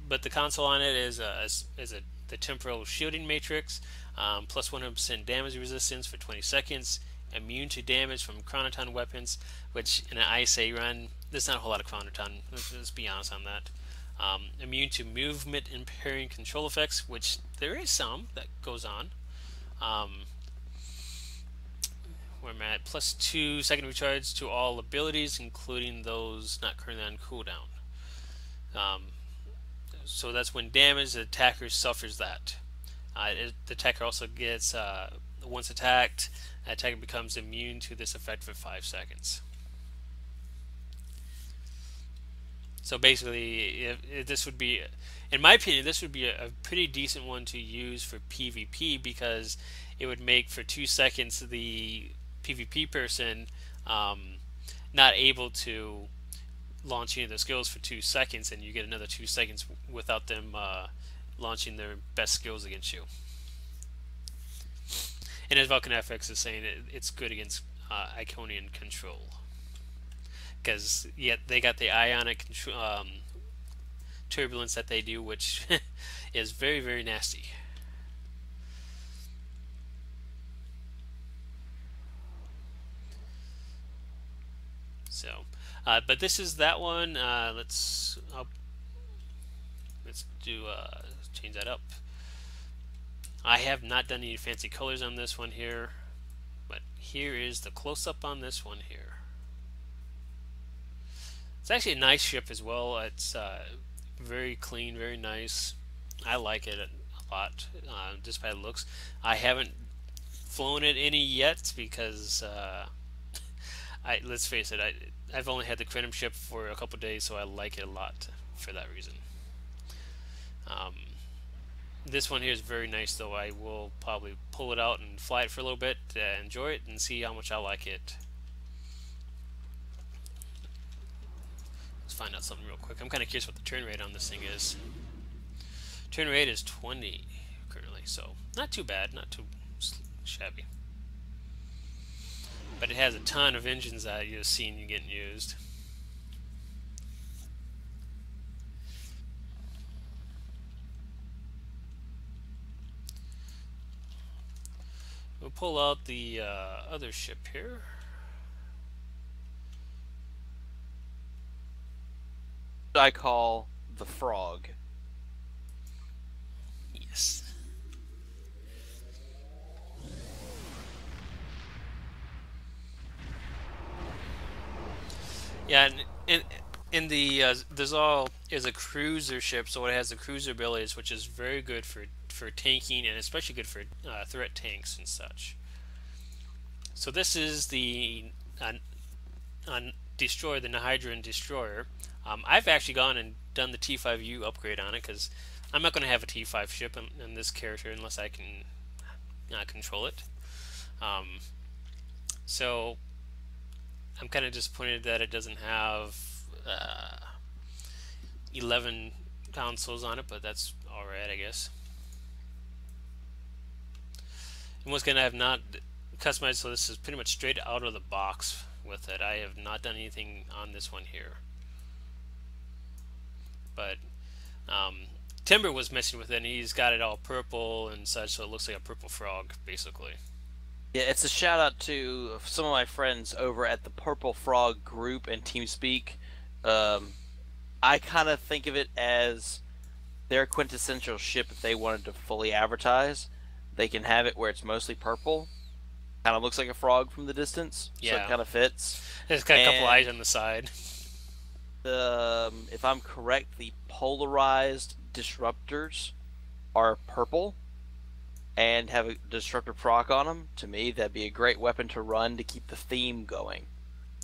But the console on it is the temporal shielding matrix, plus 100% damage resistance for 20 seconds, immune to damage from chronoton weapons, which in an ISA run, there's not a whole lot of chronoton, let's be honest on that. Immune to movement impairing control effects, which there is some that goes on. Where I'm at, plus 2 second recharge to all abilities, including those not currently on cooldown. So that's when damaged, the attacker suffers that. The attacker also gets, once attacked, the attacker becomes immune to this effect for 5 seconds. So basically, if this would be, in my opinion, this would be a pretty decent one to use for PvP, because it would make for 2 seconds the PvP person not able to launch any of their skills for 2 seconds, and you get another 2 seconds without them launching their best skills against you. And as Vulcan FX is saying, it's good against Iconian control, because yet they got the ionic control, turbulence that they do, which is very, very nasty. So, but this is that one. Let's do change that up. I have not done any fancy colors on this one here, but here is the close-up on this one here. It's actually a nice ship as well. It's very clean, very nice. I like it a lot, just by the looks. I haven't flown it any yet because let's face it, I've only had the Krenim ship for a couple days, so I like it a lot for that reason. This one here is very nice, though. I will probably pull it out and fly it for a little bit, enjoy it, and see how much I like it. Let's find out something real quick. I'm kind of curious what the turn rate on this thing is. Turn rate is 20 currently, so not too bad, not too shabby. But it has a ton of engines that you've seen you getting used. We'll pull out the other ship here. I call the frog. Yes. Yeah, and the Zahl is a cruiser ship, so it has the cruiser abilities, which is very good for tanking, and especially good for threat tanks and such. So this is the destroyer, the Nihydron destroyer. I've actually gone and done the T5U upgrade on it because I'm not going to have a T5 ship in this character unless I can control it. So I'm kind of disappointed that it doesn't have 11 consoles on it, but that's alright, I guess. And once again, I have not customized, so this is pretty much straight out of the box with it. I have not done anything on this one here. But Timber was messing with it, and he's got it all purple and such, so it looks like a purple frog, basically. Yeah, it's a shout out to some of my friends over at the Purple Frog group and TeamSpeak. I kind of think of it as their quintessential ship if they wanted to fully advertise. They can have it where it's mostly purple. Kind of looks like a frog from the distance, so Yeah. it kind of fits. It's got a couple eyes on the side. If I'm correct, the polarized disruptors are purple and have a disruptor proc on them. To me, that'd be a great weapon to run to keep the theme going.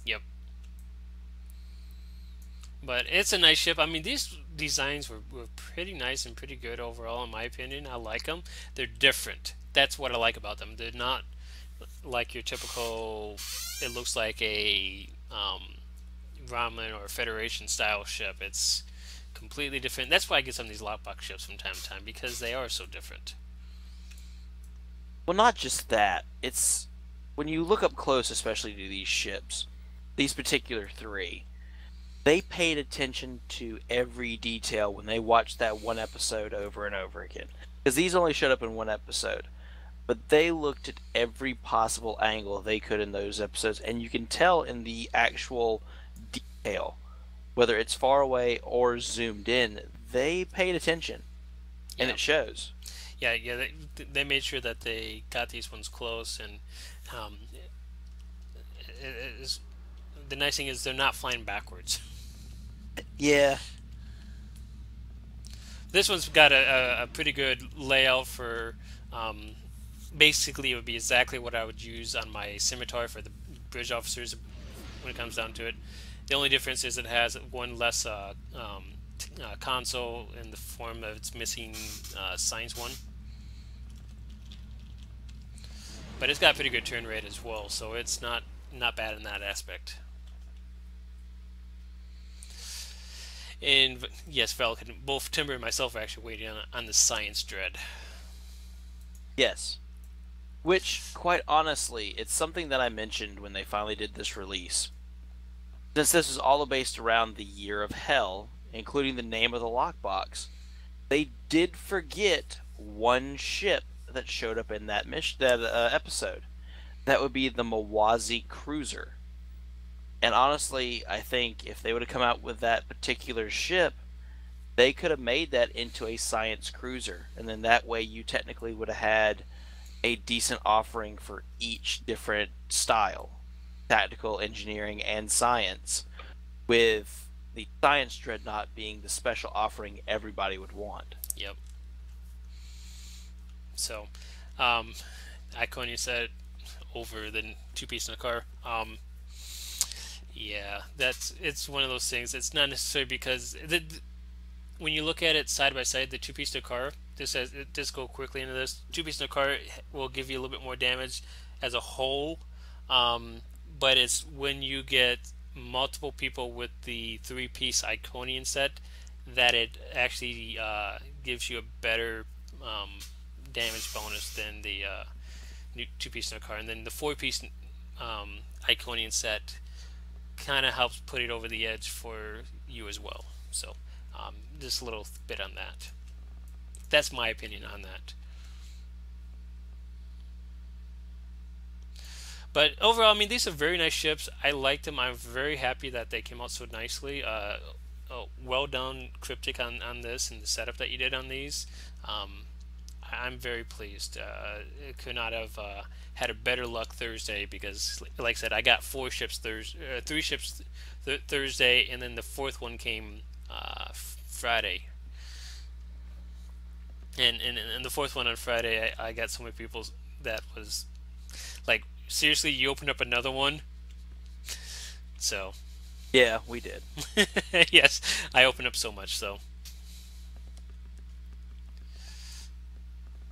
Yep. But it's a nice ship. I mean, these designs were pretty nice and pretty good overall, in my opinion. I like them. They're different. That's what I like about them. They're not like your typical, it looks like a Ramen or Federation style ship. It's completely different. That's why I get some of these lockbox ships from time to time, because they are so different. Well, not just that. It's when you look up close, especially to these ships, these particular three, they paid attention to every detail when they watched that one episode over and over again. Because these only showed up in one episode. But they looked at every possible angle they could in those episodes, and you can tell in the actual detail, whether it's far away or zoomed in, they paid attention, and it shows. Yeah, they made sure that they got these ones close, and the nice thing is they're not flying backwards. Yeah. This one's got a pretty good layout for. Basically, it would be exactly what I would use on my scimitar for the bridge officers when it comes down to it. The only difference is it has one less console in the form of it's missing science one. But it's got a pretty good turn rate as well, so it's not bad in that aspect. And yes, Falcon, both Timber and myself are actually waiting on the Science Dread. Yes. Which, quite honestly, it's something that I mentioned when they finally did this release. Since this was all based around the Year of Hell including the name of the lockbox, they did forget one ship that showed up in that episode. That would be the Mawazi cruiser. And honestly, I think if they would have come out with that particular ship, they could have made that into a science cruiser, and then that way you technically would have had a decent offering for each different style, tactical, engineering, and science, with the science dreadnought being the special offering everybody would want. Yep. So, Iconia said over the two-piece in the car. Yeah, it's one of those things. It's not necessarily because when you look at it side by side, the two-piece in the car. Just go quickly into this. Two-piece in the car will give you a little bit more damage as a whole, but it's when you get multiple people with the three-piece Iconian set that it actually gives you a better damage bonus than the two-piece in the car, and then the four-piece Iconian set kind of helps put it over the edge for you as well. So just a little bit on that. That's my opinion on that. But overall, I mean, these are very nice ships. I like them. I'm very happy that they came out so nicely. Well done, Cryptic, on this and the setup that you did on these. I'm very pleased. Could not have had a better luck Thursday because, like I said, I got three ships Thursday, and then the fourth one came Friday. And the fourth one on Friday, I got so many people that was like, seriously, you opened up another one? So. Yeah, we did. Yes, I opened up so much, so.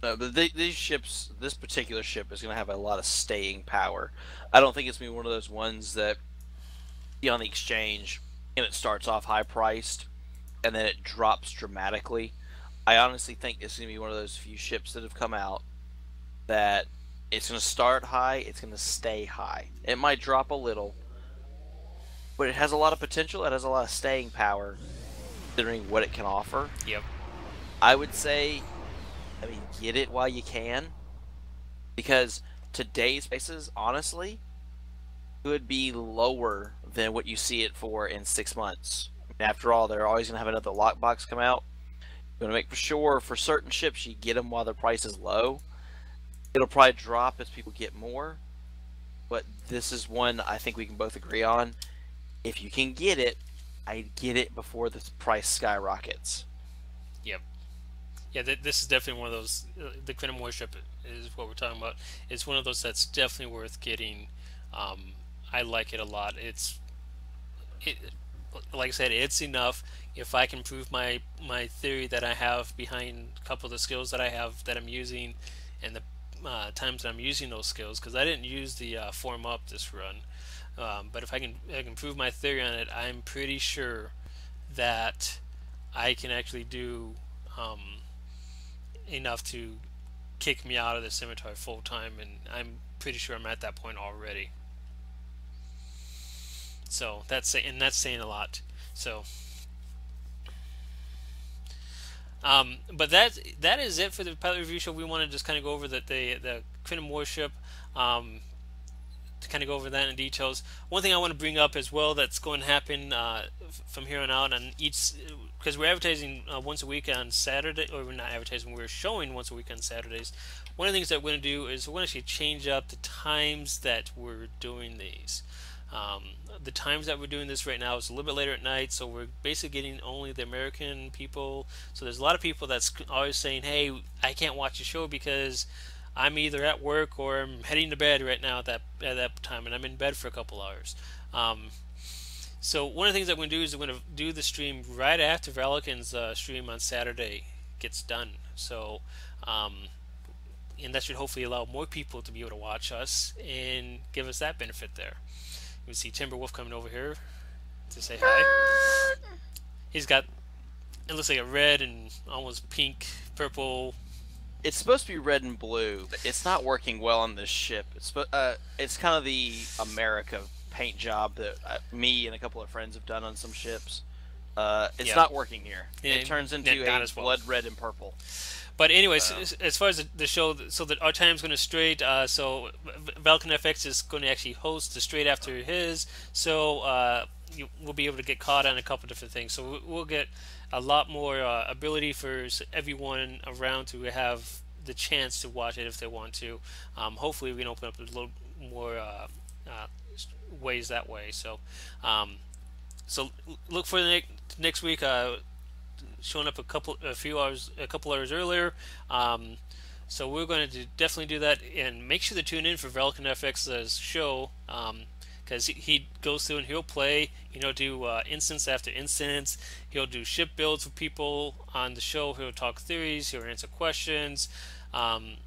No, but these ships, this particular ship is going to have a lot of staying power. I don't think it's going to be one of those ones that you on the exchange and it starts off high priced and then it drops dramatically. I honestly think it's going to be one of those few ships that have come out that it's going to start high, it's going to stay high. It might drop a little, but it has a lot of potential. It has a lot of staying power, considering what it can offer. Yep. I would say, get it while you can, because today's prices, honestly, could be lower than what you see it for in 6 months. After all, they're always going to have another lockbox come out. You want to make for sure for certain ships you get them while the price is low. It'll probably drop as people get more, but this is one I think we can both agree on. If you can get it, I'd get it before the price skyrockets. Yep. Yeah, this is definitely one of those. The Krenim warship is what we're talking about. It's one of those that's definitely worth getting. I like it a lot. Like I said, it's enough. If I can prove my theory that I have behind a couple of the skills that I have that I'm using, and the times that I'm using those skills, because I didn't use the form up this run. But if I can prove my theory on it, I'm pretty sure that I can actually do enough to kick me out of the cemetery full time, and I'm pretty sure I'm at that point already. So that's saying a lot. So, but that is it for the pilot review show. We want to just kind of go over the Krenim warship. To kind of go over that in details. One thing I want to bring up as well that's going to happen from here on out on each, because we're advertising once a week on Saturday, or we're not advertising, we're showing once a week on Saturdays. One of the things that we're going to do is we're going to actually change up the times that we're doing these. The times that we're doing this right now is a little bit later at night, so we're basically getting only the American people. So there's a lot of people that's always saying, hey, I can't watch the show because I'm either at work or I'm heading to bed right now at that time, and I'm in bed for a couple hours. So one of the things that we're going to do is we're going to do the stream right after Valican's stream on Saturday gets done. So, and that should hopefully allow more people to be able to watch us and give us that benefit there. We see Timberwolf coming over here to say hi. He's got, it looks like a red and almost pink, purple. It's supposed to be red and blue, but it's not working well on this ship. It's kind of the America paint job that me and a couple of friends have done on some ships. It's Yeah, not working here. It turns into not a as well. blood red and purple. But anyways, So as far as the show, so that our time's going to straight. So Valken FX is going to actually host the straight after his. So we'll be able to get caught on a couple different things. So we'll get a lot more ability for everyone around to have the chance to watch it if they want to. Hopefully, we can open up a little more uh, ways that way. Um, so look for the next week. Showing up a couple hours earlier. Um, so we're going to definitely do that, and make sure to tune in for Velkin FX's show, because he goes through and he'll play, do instance after instance. He'll do ship builds for people on the show. He'll talk theories. He'll answer questions. And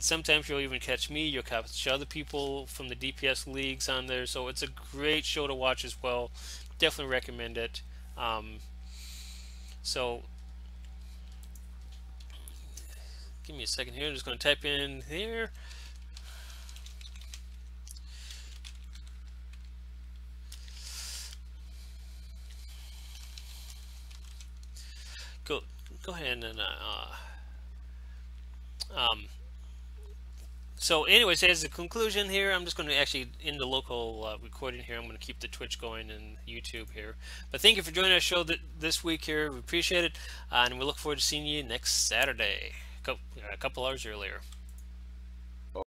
sometimes you'll even catch me. You'll catch other people from the DPS leagues on there. So it's a great show to watch as well. Definitely recommend it. So give me a second here. I'm just going to type in here. Go ahead and um, so anyways, as a conclusion here, I'm just going to actually end the local recording here. I'm going to keep the Twitch going and YouTube here. But thank you for joining our show this week here. We appreciate it, and we look forward to seeing you next Saturday, a couple hours earlier.